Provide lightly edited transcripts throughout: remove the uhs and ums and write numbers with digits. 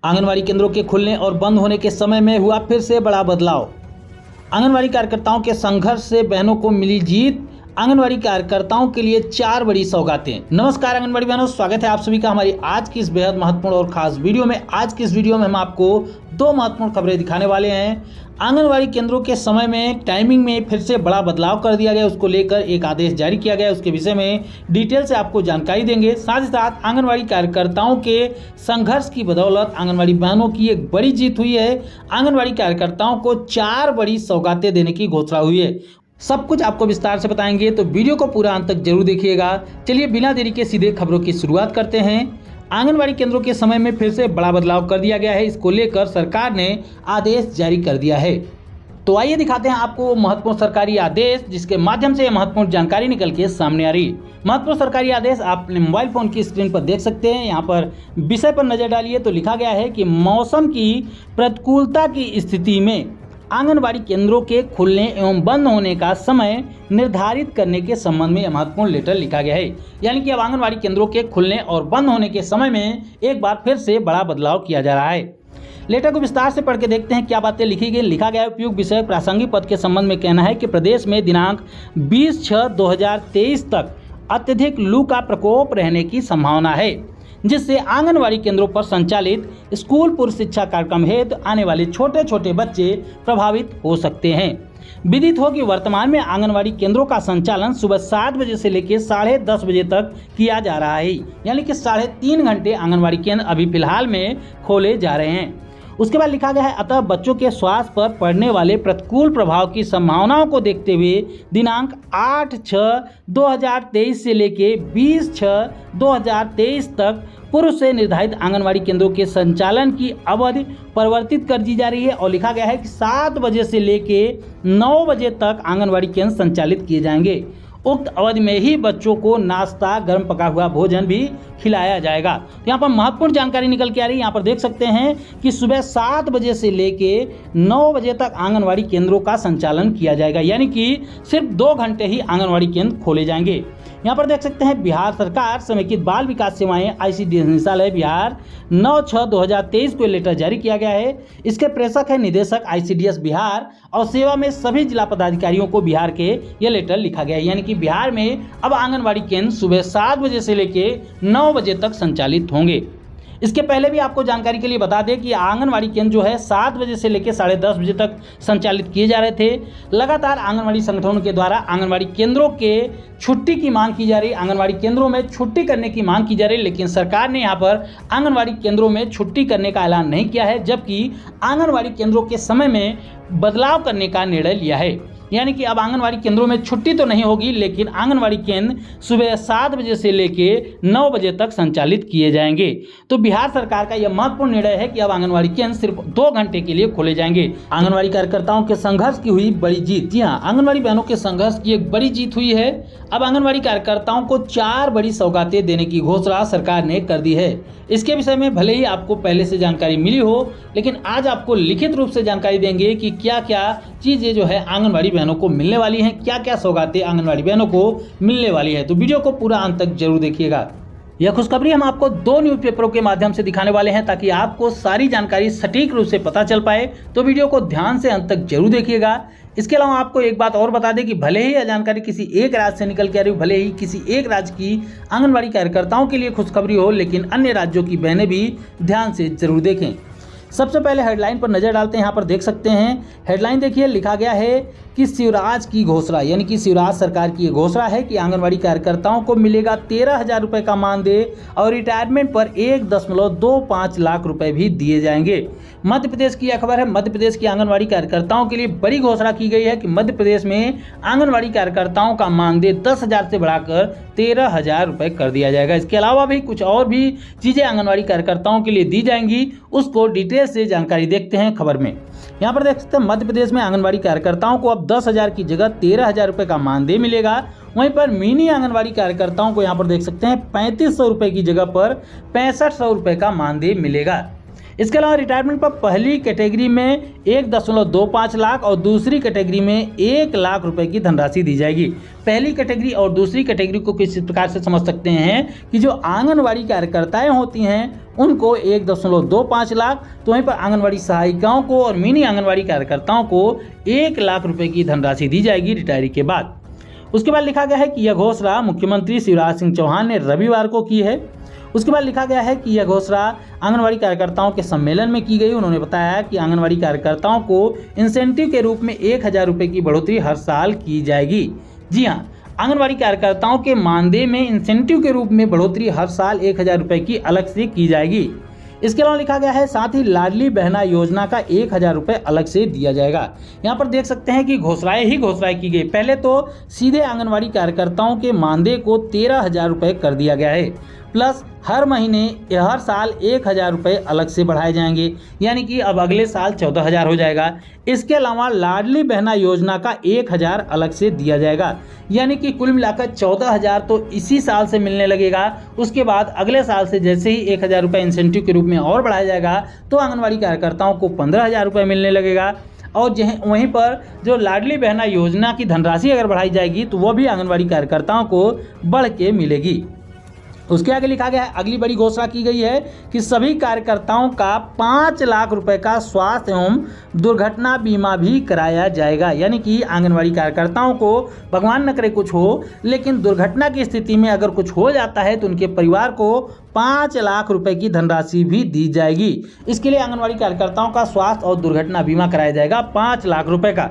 आंगनवाड़ी केंद्रों के खुलने और बंद होने के समय में हुआ फिर से बड़ा बदलाव। आंगनवाड़ी कार्यकर्ताओं के संघर्ष से बहनों को मिली जीत। आंगनवाड़ी कार्यकर्ताओं के लिए 4 बड़ी सौगातें। नमस्कार आंगनवाड़ी बहनों, स्वागत है आप सभी का हमारी आज की इस बेहद महत्वपूर्ण और खास वीडियो में। आज की इस वीडियो में हम आपको 2 महत्वपूर्ण खबरें दिखाने वाले हैं। आंगनवाड़ी केंद्रों के समय में टाइमिंग में फिर से बड़ा बदलाव कर दिया गया, उसको लेकर एक आदेश जारी किया गया, उसके विषय में डिटेल से आपको जानकारी देंगे। साथ ही साथ आंगनवाड़ी कार्यकर्ताओं के संघर्ष की बदौलत आंगनवाड़ी बहनों की एक बड़ी जीत हुई है। आंगनवाड़ी कार्यकर्ताओं को 4 बड़ी सौगातें देने की घोषणा हुई है। सब कुछ आपको विस्तार से बताएंगे, तो वीडियो को पूरा अंत तक जरूर देखिएगा। चलिए बिना देरी के सीधे खबरों की शुरुआत करते हैं। आंगनवाड़ी केंद्रों के समय में फिर से बड़ा बदलाव कर दिया गया है, इसको लेकर सरकार ने आदेश जारी कर दिया है। तो आइए दिखाते हैं आपको वो महत्वपूर्ण सरकारी आदेश जिसके माध्यम से महत्वपूर्ण जानकारी निकल के सामने आ रही। महत्वपूर्ण सरकारी आदेश आप अपने मोबाइल फोन की स्क्रीन पर देख सकते हैं। यहाँ पर विषय पर नजर डालिए तो लिखा गया है कि मौसम की प्रतिकूलता की स्थिति में आंगनवाड़ी केंद्रों के खुलने एवं बंद होने का समय निर्धारित करने के संबंध में यह महत्वपूर्ण लेटर लिखा गया है। यानी कि अब आंगनवाड़ी केंद्रों के खुलने और बंद होने के समय में एक बार फिर से बड़ा बदलाव किया जा रहा है। लेटर को विस्तार से पढ़ के देखते हैं क्या बातें लिखी गई। लिखा गया है, उपयुक्त विषय प्रासंगिक पद के संबंध में कहना है कि प्रदेश में दिनांक 20/6/2023 तक अत्यधिक लू का प्रकोप रहने की संभावना है, जिससे आंगनवाड़ी केंद्रों पर संचालित स्कूल पूर्व शिक्षा कार्यक्रम हेतु आने वाले छोटे छोटे बच्चे प्रभावित हो सकते हैं। विदित हो कि वर्तमान में आंगनवाड़ी केंद्रों का संचालन सुबह 7 बजे से लेकर 10:30 बजे तक किया जा रहा है। यानी कि 3.5 घंटे आंगनवाड़ी केंद्र अभी फिलहाल में खोले जा रहे हैं। उसके बाद लिखा गया है, अतः बच्चों के स्वास्थ्य पर पड़ने वाले प्रतिकूल प्रभाव की संभावनाओं को देखते हुए दिनांक 8/6/2023 से लेके 20/6/2023 तक पूर्व से निर्धारित आंगनवाड़ी केंद्रों के संचालन की अवधि परिवर्तित कर दी जा रही है। और लिखा गया है कि 7 बजे से लेके 9 बजे तक आंगनवाड़ी केंद्र संचालित किए जाएंगे। उक्त अवधि में ही बच्चों को नाश्ता, गर्म पका हुआ भोजन भी खिलाया जाएगा। तो यहाँ पर महत्वपूर्ण जानकारी निकल के आ रही है। यहाँ पर देख सकते हैं कि सुबह 7 बजे से लेके 9 बजे तक आंगनवाड़ी केंद्रों का संचालन किया जाएगा, यानी कि सिर्फ 2 घंटे ही आंगनवाड़ी केंद्र खोले जाएंगे। यहाँ पर देख सकते हैं, बिहार सरकार समेकित बाल विकास सेवाएं ICDS निदेशालय बिहार 9/6/2023 को लेटर जारी किया गया है। इसके प्रेषक है निदेशक ICDS बिहार और सेवा में सभी जिला पदाधिकारियों को बिहार के ये लेटर लिखा गया है। यानी कि बिहार में अब आंगनवाड़ी केंद्र सुबह 7 बजे से लेके 9 बजे तक संचालित होंगे। इसके पहले भी आपको जानकारी के लिए बता दें कि आंगनवाड़ी केंद्र जो है 7 बजे से लेकर 10:30 बजे तक संचालित किए जा रहे थे। लगातार आंगनवाड़ी संगठनों के द्वारा आंगनवाड़ी केंद्रों के छुट्टी की मांग की जा रही, आंगनवाड़ी केंद्रों में छुट्टी करने की मांग की जा रही, लेकिन सरकार ने यहाँ पर आंगनवाड़ी केंद्रों में छुट्टी करने का ऐलान नहीं किया है, जबकि आंगनवाड़ी केंद्रों के समय में बदलाव करने का निर्णय लिया है। यानी कि अब आंगनवाड़ी केंद्रों में छुट्टी तो नहीं होगी, लेकिन आंगनवाड़ी केंद्र सुबह 7 बजे से लेके 9 बजे तक संचालित किए जाएंगे। तो बिहार सरकार का यह महत्वपूर्ण निर्णय है कि अब आंगनवाड़ी केंद्र सिर्फ 2 घंटे के लिए खोले जाएंगे। आंगनवाड़ी कार्यकर्ताओं के संघर्ष की हुई बड़ी जीत। जी हाँ, आंगनवाड़ी बहनों के संघर्ष की एक बड़ी जीत हुई है। अब आंगनवाड़ी कार्यकर्ताओं को 4 बड़ी सौगातें देने की घोषणा सरकार ने कर दी है। इसके विषय में भले ही आपको पहले से जानकारी मिली हो, लेकिन आज आपको लिखित रूप से जानकारी देंगे कि क्या क्या चीजें जो है आंगनवाड़ी बहनों को मिलने वाली हैं, क्या क्या सौगातें आंगनवाड़ी बहनों को मिलने वाली है। तो वीडियो को पूरा अंत तक जरूर देखिएगा। यह खुशखबरी हम आपको 2 न्यूज़पेपरों के माध्यम से दिखाने वाले हैं, ताकि आपको सारी जानकारी सटीक रूप से पता चल पाए। तो वीडियो को ध्यान से अंत तक जरूर देखिएगा। इसके अलावा आपको एक बात और बता दें कि भले ही यह जानकारी किसी एक राज्य से निकल के आ रही हो, भले ही किसी एक राज्य की आंगनवाड़ी कार्यकर्ताओं के लिए खुशखबरी हो, लेकिन अन्य राज्यों की बहनें भी ध्यान से जरूर देखें। सबसे पहले हेडलाइन पर नजर डालते हैं। यहाँ पर देख सकते हैं, हेडलाइन देखिए, लिखा गया है कि शिवराज की घोषणा, यानी कि शिवराज सरकार की घोषणा है कि आंगनवाड़ी कार्यकर्ताओं को मिलेगा 13,000 रुपये का मानदेय और रिटायरमेंट पर 1.25 लाख रुपए भी दिए जाएंगे। मध्य प्रदेश की यह खबर है। मध्य प्रदेश की आंगनवाड़ी कार्यकर्ताओं के लिए बड़ी घोषणा की गई है कि मध्य प्रदेश में आंगनवाड़ी कार्यकर्ताओं का मानदेय 10,000 से बढ़ाकर 13,000 रुपये कर दिया जाएगा। इसके अलावा भी कुछ और भी चीजें आंगनवाड़ी कार्यकर्ताओं के लिए दी जाएंगी, उसको डिटेल से जानकारी देखते हैं खबर में। यहाँ पर देख सकते हैं, मध्य प्रदेश में आंगनवाड़ी कार्यकर्ताओं को अब 10,000 की जगह 13,000 रुपये का मानदेय मिलेगा। वहीं पर मिनी आंगनवाड़ी कार्यकर्ताओं को यहाँ पर देख सकते हैं 3,500 रुपये की जगह पर 6,500 रुपये का मानदेय मिलेगा। इसके अलावा रिटायरमेंट पर पहली कैटेगरी में 1.25 लाख और दूसरी कैटेगरी में 1 लाख रुपए की धनराशि दी जाएगी। पहली कैटेगरी और दूसरी कैटेगरी को किस प्रकार से समझ सकते हैं कि जो आंगनवाड़ी कार्यकर्ताएं होती हैं उनको 1.25 लाख, तो वहीं पर आंगनवाड़ी सहायिकाओं को और मिनी आंगनवाड़ी कार्यकर्ताओं को 1 लाख रुपए की धनराशि दी जाएगी रिटायरी के बाद। उसके बाद लिखा गया है कि यह घोषणा मुख्यमंत्री शिवराज सिंह चौहान ने रविवार को की है। उसके बाद लिखा गया है कि यह घोषणा आंगनवाड़ी कार्यकर्ताओं के सम्मेलन में की गई। उन्होंने बताया कि आंगनवाड़ी कार्यकर्ताओं को इंसेंटिव के रूप में 1,000 रुपये की बढ़ोतरी हर साल की जाएगी। जी हाँ, आंगनवाड़ी कार्यकर्ताओं के मानदेय में इंसेंटिव के रूप में बढ़ोतरी हर साल 1,000 रुपये की अलग से की जाएगी। इसके अलावा लिखा गया है साथ ही लाडली बहना योजना का 1,000 रुपये अलग से दिया जाएगा। यहाँ पर देख सकते हैं कि घोषणाएं की गई। पहले तो सीधे आंगनवाड़ी कार्यकर्ताओं के मानदेय को 13,000 रुपये कर दिया गया है, प्लस हर साल 1,000 रुपये अलग से बढ़ाए जाएंगे, यानी कि अब अगले साल 14,000 हो जाएगा। इसके अलावा लाडली बहना योजना का 1,000 अलग से दिया जाएगा, यानी कि कुल मिलाकर 14,000 तो इसी साल से मिलने लगेगा। उसके बाद अगले साल से जैसे ही 1,000 रुपये इंसेंटिव के रूप में और बढ़ाया जाएगा तो आंगनवाड़ी कार्यकर्ताओं को 15,000 रुपये मिलने लगेगा। और वहीं पर जो लाडली बहना योजना की धनराशि अगर बढ़ाई जाएगी तो वो भी आंगनवाड़ी कार्यकर्ताओं को बढ़ के मिलेगी। उसके आगे लिखा गया है, अगली बड़ी घोषणा की गई है कि सभी कार्यकर्ताओं का 5 लाख रुपए का स्वास्थ्य एवं दुर्घटना बीमा भी कराया जाएगा। यानी कि आंगनवाड़ी कार्यकर्ताओं को भगवान न करे कुछ हो, लेकिन दुर्घटना की स्थिति में अगर कुछ हो जाता है तो उनके परिवार को 5 लाख रुपए की धनराशि भी दी जाएगी। इसके लिए आंगनवाड़ी कार्यकर्ताओं का स्वास्थ्य और दुर्घटना बीमा कराया जाएगा 5 लाख रुपए का।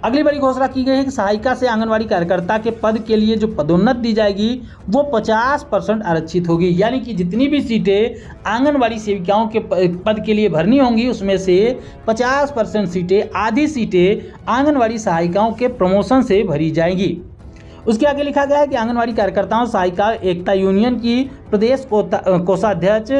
अगली बड़ी घोषणा की गई है कि सहायिका से आंगनवाड़ी कार्यकर्ता के पद के लिए जो पदोन्नत दी जाएगी वो 50% आरक्षित होगी। यानी कि जितनी भी सीटें आंगनवाड़ी सेविकाओं के पद के लिए भरनी होंगी उसमें से 50% सीटें, आधी सीटें आंगनवाड़ी सहायिकाओं के प्रमोशन से भरी जाएंगी। उसके आगे लिखा गया है कि आंगनवाड़ी कार्यकर्ताओं सहायिका एकता यूनियन की प्रदेश कोषाध्यक्ष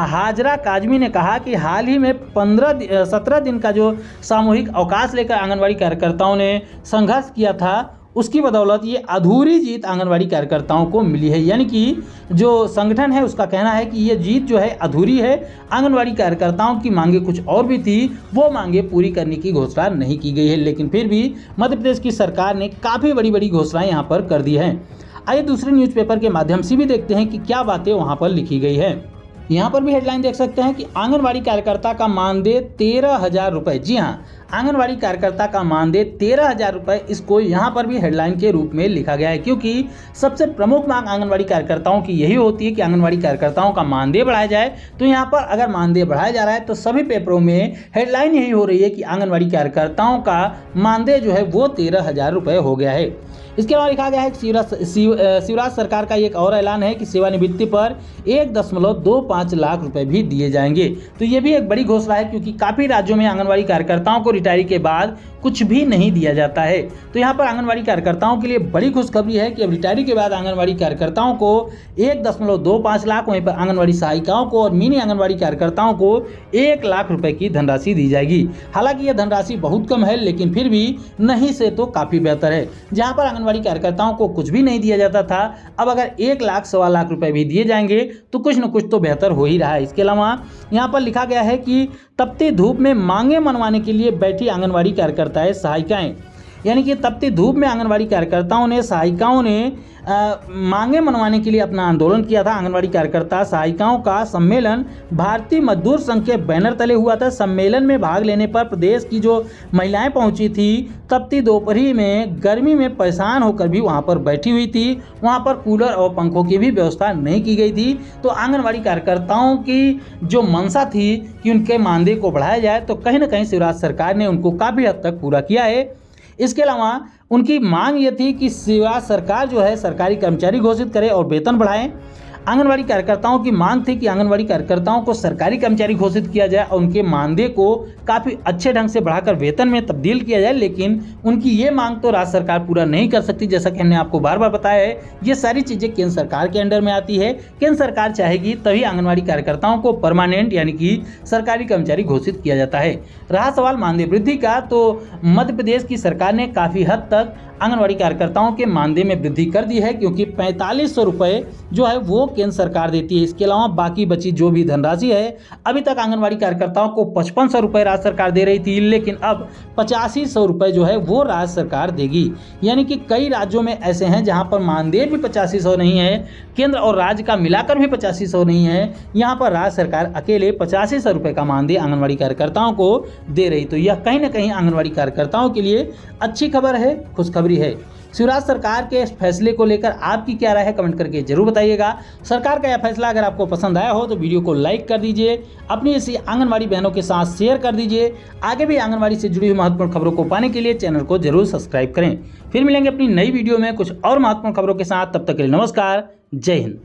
हाजरा काजमी ने कहा कि हाल ही में 17 दिन का जो सामूहिक अवकाश लेकर आंगनवाड़ी कार्यकर्ताओं ने संघर्ष किया था, उसकी बदौलत ये अधूरी जीत आंगनवाड़ी कार्यकर्ताओं को मिली है। यानी कि जो संगठन है उसका कहना है कि ये जीत जो है अधूरी है। आंगनवाड़ी कार्यकर्ताओं की मांगे कुछ और भी थी, वो मांगे पूरी करने की घोषणा नहीं की गई है, लेकिन फिर भी मध्य प्रदेश की सरकार ने काफ़ी बड़ी बड़ी घोषणाएं यहाँ पर कर दी हैं। आइए दूसरे न्यूज़पेपर के माध्यम से भी देखते हैं कि क्या बातें वहाँ पर लिखी गई है। यहाँ पर भी हेडलाइन देख सकते हैं कि आंगनवाड़ी कार्यकर्ता का मानदेय 13,000 रुपये। जी हाँ, आंगनवाड़ी कार्यकर्ता का मानदेय 13,000 रुपये, इसको यहाँ पर भी हेडलाइन के रूप में लिखा गया है, क्योंकि सबसे प्रमुख मांग आंगनवाड़ी कार्यकर्ताओं की यही होती है कि आंगनवाड़ी कार्यकर्ताओं का मानदेय बढ़ाया जाए। तो यहाँ पर अगर मानदेय बढ़ाया जा रहा है तो सभी पेपरों में हेडलाइन यही हो रही है कि आंगनवाड़ी कार्यकर्ताओं का मानदेय जो है वो 13,000 रुपये हो गया है। इसके अलावा लिखा गया है कि शिवराज सरकार का एक और ऐलान है कि सेवानिवृत्ति पर 1.25 लाख रुपए भी दिए जाएंगे। तो ये भी एक बड़ी घोषणा है, क्योंकि काफ़ी राज्यों में आंगनवाड़ी कार्यकर्ताओं को रिटायरी के बाद कुछ भी नहीं दिया जाता है। तो यहाँ पर आंगनवाड़ी कार्यकर्ताओं के लिए बड़ी खुशखबरी है कि अब रिटायरी के बाद आंगनवाड़ी कार्यकर्ताओं को 1.25 लाख, वहीं पर आंगनवाड़ी सहायिकाओं को और मिनी आंगनवाड़ी कार्यकर्ताओं को 1 लाख रुपए की धनराशि दी जाएगी। हालांकि यह धनराशि बहुत कम है, लेकिन फिर भी नहीं से तो काफ़ी बेहतर है। जहाँ पर आंगनवाड़ी कार्यकर्ताओं को कुछ भी नहीं दिया जाता था, अब अगर 1 लाख, 1.25 लाख रुपए भी दिए जाएंगे तो कुछ न कुछ तो बेहतर हो ही रहा है। इसके अलावा यहाँ पर लिखा गया है कि तपती धूप में मांगे मनवाने के लिए बैठी आंगनवाड़ी कार्यकर्ताएं सहायिकाएं। यानी कि तपती धूप में आंगनवाड़ी कार्यकर्ताओं ने, सहायिकाओं ने मांगे मनवाने के लिए अपना आंदोलन किया था। आंगनवाड़ी कार्यकर्ता सहायिकाओं का सम्मेलन भारतीय मजदूर संघ के बैनर तले हुआ था। सम्मेलन में भाग लेने पर प्रदेश की जो महिलाएं पहुंची थी, तपती दोपहरी में गर्मी में परेशान होकर भी वहां पर बैठी हुई थी। वहां पर कूलर और पंखों की भी व्यवस्था नहीं की गई थी। तो आंगनवाड़ी कार्यकर्ताओं की जो मंशा थी कि उनके मानदेय को बढ़ाया जाए, तो कहीं ना कहीं शिवराज सरकार ने उनको काफ़ी हद तक पूरा किया है। इसके अलावा उनकी मांग ये थी कि शिवराज सरकार जो है सरकारी कर्मचारी घोषित करे और वेतन बढ़ाएं। आंगनवाड़ी कार्यकर्ताओं की मांग थी कि आंगनवाड़ी कार्यकर्ताओं को सरकारी कर्मचारी घोषित किया जाए और उनके मानदेय को काफ़ी अच्छे ढंग से बढ़ाकर वेतन में तब्दील किया जाए, लेकिन उनकी ये मांग तो राज्य सरकार पूरा नहीं कर सकती। जैसा कि हमने आपको बार बार बताया है, ये सारी चीज़ें केंद्र सरकार के अंडर में आती है। केंद्र सरकार चाहेगी तभी आंगनवाड़ी कार्यकर्ताओं को परमानेंट यानी कि सरकारी कर्मचारी घोषित किया जाता है। रहा सवाल मानदेय वृद्धि का, तो मध्य प्रदेश की सरकार ने काफ़ी हद तक आंगनवाड़ी कार्यकर्ताओं के मानदेय में वृद्धि कर दी है, क्योंकि 4500 रुपये जो है वो केंद्र सरकार देती है। इसके अलावा बाकी बची जो भी धनराशि है, अभी तक आंगनवाड़ी कार्यकर्ताओं को 5500 रुपये राज्य सरकार दे रही थी, लेकिन अब 8500 रुपये जो है वो राज्य सरकार देगी। यानी कि कई राज्यों में ऐसे हैं जहां पर मानदेय भी 8500 नहीं है, केंद्र और राज्य का मिलाकर भी 8500 नहीं है, यहाँ पर राज्य सरकार अकेले 8500 रुपये का मानदेय आंगनवाड़ी कार्यकर्ताओं को दे रही। तो यह कहीं ना कहीं आंगनवाड़ी कार्यकर्ताओं के लिए अच्छी खबर है, खुशखबरी है। शिवराज सरकार के इस फैसले को लेकर आपकी क्या राय है, कमेंट करके जरूर बताइएगा। सरकार का यह फैसला अगर आपको पसंद आया हो तो वीडियो को लाइक कर दीजिए, अपनी इसी आंगनवाड़ी बहनों के साथ शेयर कर दीजिए। आगे भी आंगनवाड़ी से जुड़ी हुई महत्वपूर्ण खबरों को पाने के लिए चैनल को जरूर सब्सक्राइब करें। फिर मिलेंगे अपनी नई वीडियो में कुछ और महत्वपूर्ण खबरों के साथ, तब तक के लिए नमस्कार, जय हिंद।